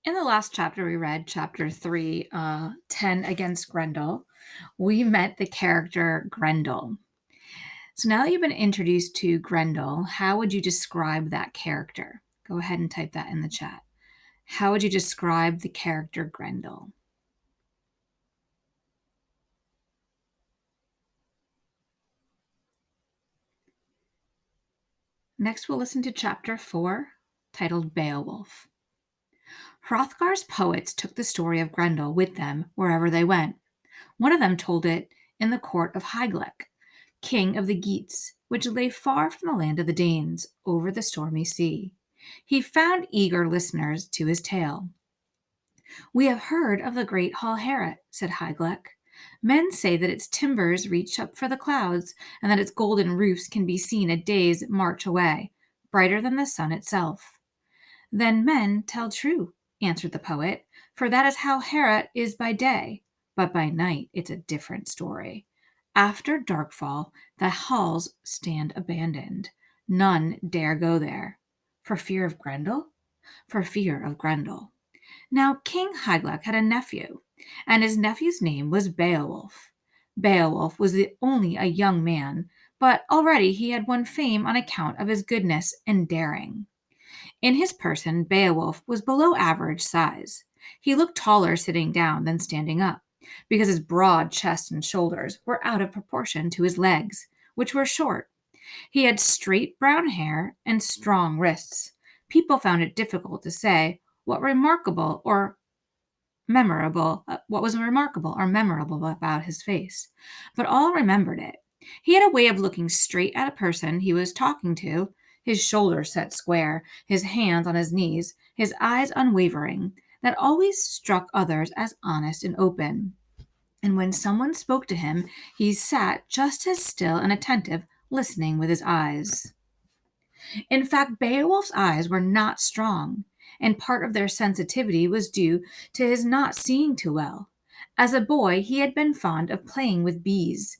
In the last chapter, we read chapter 3, 10 against Grendel. We met the character Grendel. So now that you've been introduced to Grendel, how would you describe that character? Go ahead and type that in the chat. How would you describe the character Grendel? Next, we'll listen to chapter 4, titled Beowulf. Hrothgar's poets took the story of Grendel with them wherever they went. One of them told it in the court of Hygelac, king of the Geats, which lay far from the land of the Danes, over the stormy sea. He found eager listeners to his tale. "We have heard of the great Hall Heorot," said Hygelac. "Men say that its timbers reach up for the clouds, and that its golden roofs can be seen a day's march away, brighter than the sun itself." "Then men tell true," answered the poet, "for that is how Heorot is by day, but by night it's a different story. After darkfall, the halls stand abandoned. None dare go there." For fear of Grendel? For fear of Grendel. Now King Hygelac had a nephew, and his nephew's name was Beowulf. Beowulf was only a young man, but already he had won fame on account of his goodness and daring. In his person, Beowulf was below average size. He looked taller sitting down than standing up, because his broad chest and shoulders were out of proportion to his legs, which were short. He had straight brown hair and strong wrists. People found it difficult to say what was remarkable or memorable about his face, but all remembered it. He had a way of looking straight at a person he was talking to, his shoulders set square, his hands on his knees, his eyes unwavering, that always struck others as honest and open. And when someone spoke to him, he sat just as still and attentive, listening with his eyes. In fact, Beowulf's eyes were not strong, and part of their sensitivity was due to his not seeing too well. As a boy, he had been fond of playing with bees.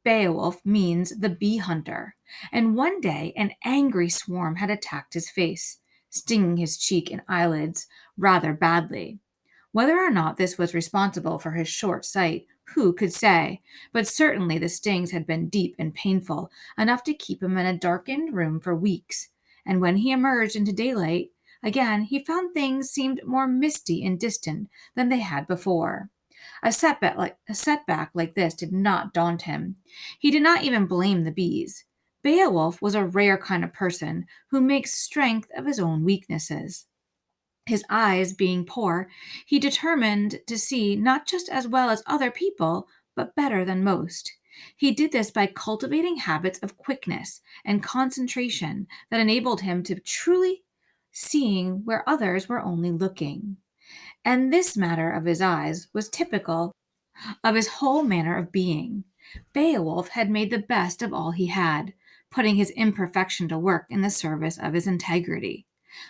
Beowulf means the bee hunter, and one day an angry swarm had attacked his face, stinging his cheek and eyelids rather badly. Whether or not this was responsible for his short sight, who could say? But certainly the stings had been deep and painful, enough to keep him in a darkened room for weeks. And when he emerged into daylight again, he found things seemed more misty and distant than they had before. A setback like this did not daunt him. He did not even blame the bees. Beowulf was a rare kind of person who makes strength of his own weaknesses. His eyes being poor, he determined to see not just as well as other people, but better than most. He did this by cultivating habits of quickness and concentration that enabled him to truly seeing where others were only looking. And this matter of his eyes was typical of his whole manner of being. Beowulf had made the best of all he had, putting his imperfection to work in the service of his integrity.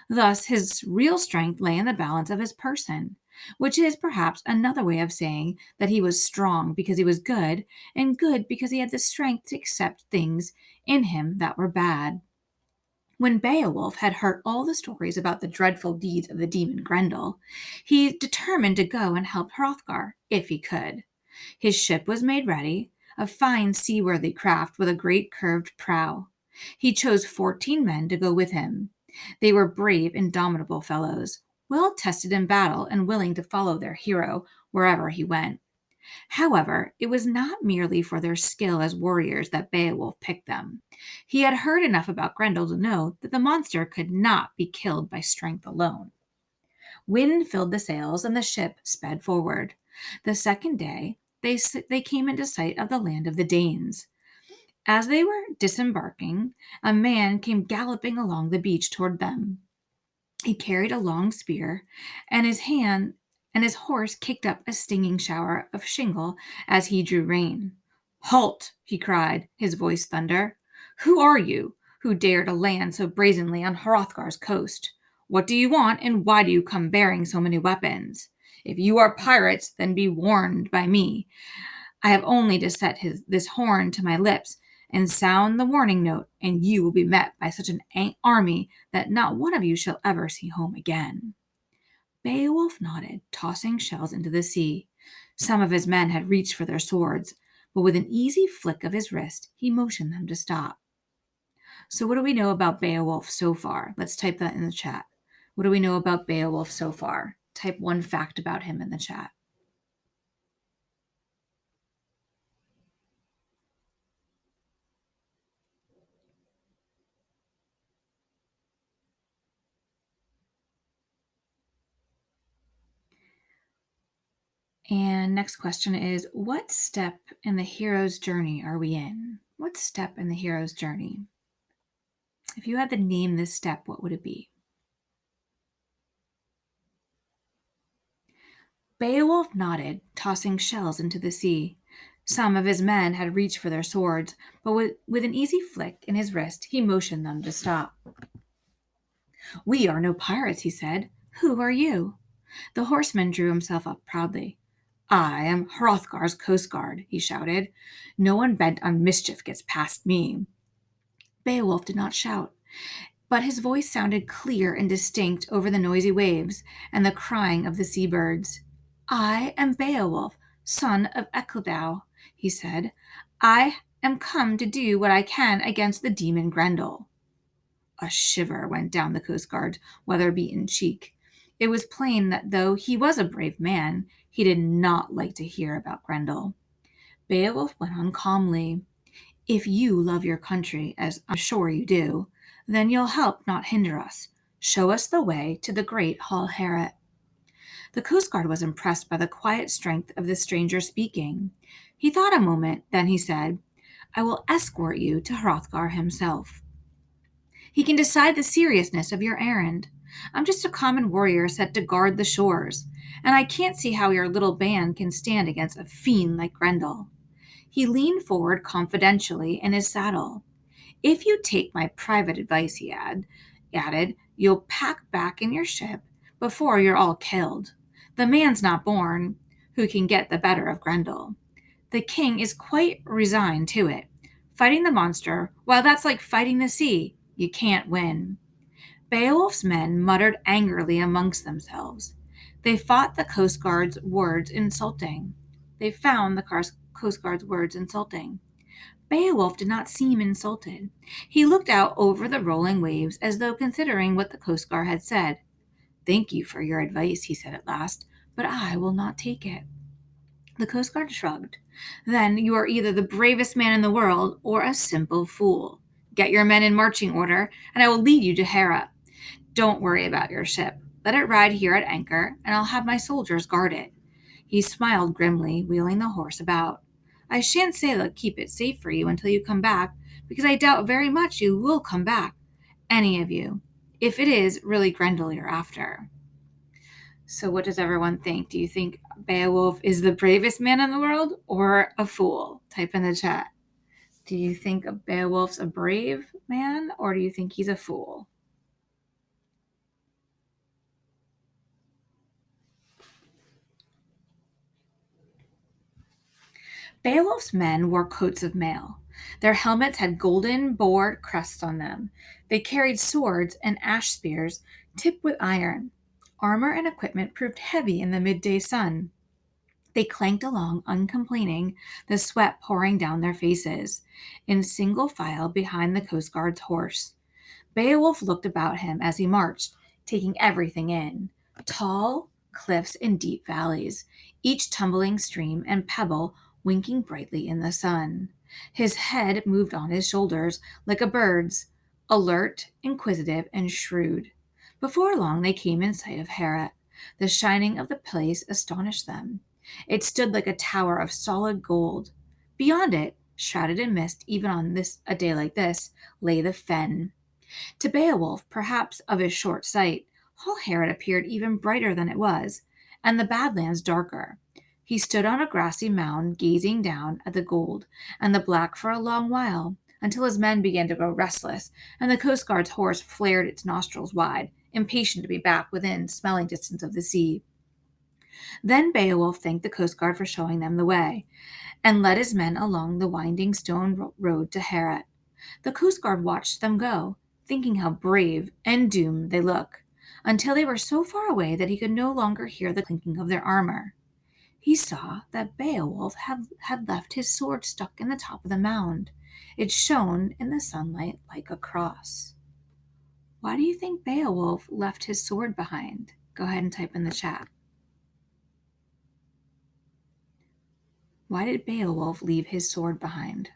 Thus, his real strength lay in the balance of his person, which is perhaps another way of saying that he was strong because he was good, and good because he had the strength to accept things in him that were bad. When Beowulf had heard all the stories about the dreadful deeds of the demon Grendel, he determined to go and help Hrothgar, if he could. His ship was made ready, a fine seaworthy craft with a great curved prow. He chose 14 men to go with him. They were brave, indomitable fellows, well tested in battle and willing to follow their hero wherever he went. However, it was not merely for their skill as warriors that Beowulf picked them. He had heard enough about Grendel to know that the monster could not be killed by strength alone. Wind filled the sails, and the ship sped forward. The second day, they came into sight of the land of the Danes. As they were disembarking, a man came galloping along the beach toward them. He carried a long spear, and his horse kicked up a stinging shower of shingle as he drew rein. "Halt!" he cried, his voice thunder. "Who are you, who dare to land so brazenly on Hrothgar's coast? What do you want, and why do you come bearing so many weapons? If you are pirates, then be warned by me. I have only to set this horn to my lips and sound the warning note, and you will be met by such an army that not one of you shall ever see home again." Beowulf nodded, tossing shells into the sea. Some of his men had reached for their swords, but with an easy flick of his wrist, he motioned them to stop. So, what do we know about Beowulf so far? Let's type that in the chat. What do we know about Beowulf so far? Type one fact about him in the chat. And next question is, what step in the hero's journey are we in? What step in the hero's journey? If you had to name this step, what would it be? Beowulf nodded, tossing shells into the sea. Some of his men had reached for their swords, but with an easy flick in his wrist, he motioned them to stop. We are no pirates, he said. Who are you? The horseman drew himself up proudly. I am Hrothgar's coast guard, he shouted. No one bent on mischief gets past me. Beowulf did not shout, but his voice sounded clear and distinct over the noisy waves and the crying of the seabirds. I am Beowulf, son of Eccledau, he said. I am come to do what I can against the demon Grendel. A shiver went down the coast guard's weather-beaten cheek. It was plain that though he was a brave man, he did not like to hear about Grendel. Beowulf went on calmly. If you love your country, as I'm sure you do, then you'll help, not hinder us. Show us the way to the great Hall Heorot. The coast guard was impressed by the quiet strength of the stranger speaking. He thought a moment, then he said, I will escort you to Hrothgar himself. He can decide the seriousness of your errand. I'm just a common warrior set to guard the shores, and I can't see how your little band can stand against a fiend like Grendel. He leaned forward confidentially in his saddle. If you take my private advice, he added, you'll pack back in your ship before you're all killed. The man's not born who can get the better of Grendel. The king is quite resigned to it. Fighting the monster, well, that's like fighting the sea. You can't win. Beowulf's men muttered angrily amongst themselves. They fought the Coast Guard's words insulting. They found the Coast Guard's words insulting. Beowulf did not seem insulted. He looked out over the rolling waves as though considering what the Coast Guard had said. Thank you for your advice, he said at last, but I will not take it. The Coast Guard shrugged. Then you are either the bravest man in the world or a simple fool. Get your men in marching order, and I will lead you to Heorot. Don't worry about your ship. Let it ride here at anchor, and I'll have my soldiers guard it. He smiled grimly, wheeling the horse about. I shan't say they'll keep it safe for you until you come back, because I doubt very much you will come back, any of you, if it is really Grendel you're after. So what does everyone think? Do you think Beowulf is the bravest man in the world or a fool? Type in the chat. Do you think Beowulf's a brave man or do you think he's a fool? Beowulf's men wore coats of mail. Their helmets had golden board crests on them. They carried swords and ash spears tipped with iron. Armor and equipment proved heavy in the midday sun. They clanked along uncomplaining, the sweat pouring down their faces, in single file behind the Coast Guard's horse. Beowulf looked about him as he marched, taking everything in. Tall cliffs and deep valleys, each tumbling stream and pebble winking brightly in the sun. His head moved on his shoulders like a bird's, alert, inquisitive, and shrewd. Before long they came in sight of Heorot. The shining of the place astonished them. It stood like a tower of solid gold. Beyond it, shrouded in mist even on a day like this, lay the fen. To Beowulf, perhaps of his short sight, Hall Heorot appeared even brighter than it was, and the Badlands darker. He stood on a grassy mound, gazing down at the gold and the black for a long while, until his men began to grow restless, and the Coast Guard's horse flared its nostrils wide, impatient to be back within smelling distance of the sea. Then Beowulf thanked the Coast Guard for showing them the way, and led his men along the winding stone road to Heorot. The Coast Guard watched them go, thinking how brave and doomed they look. until they were so far away that he could no longer hear the clinking of their armor. He saw that Beowulf had left his sword stuck in the top of the mound. It shone in the sunlight like a cross. Why do you think Beowulf left his sword behind? Go ahead and type in the chat. Why did Beowulf leave his sword behind?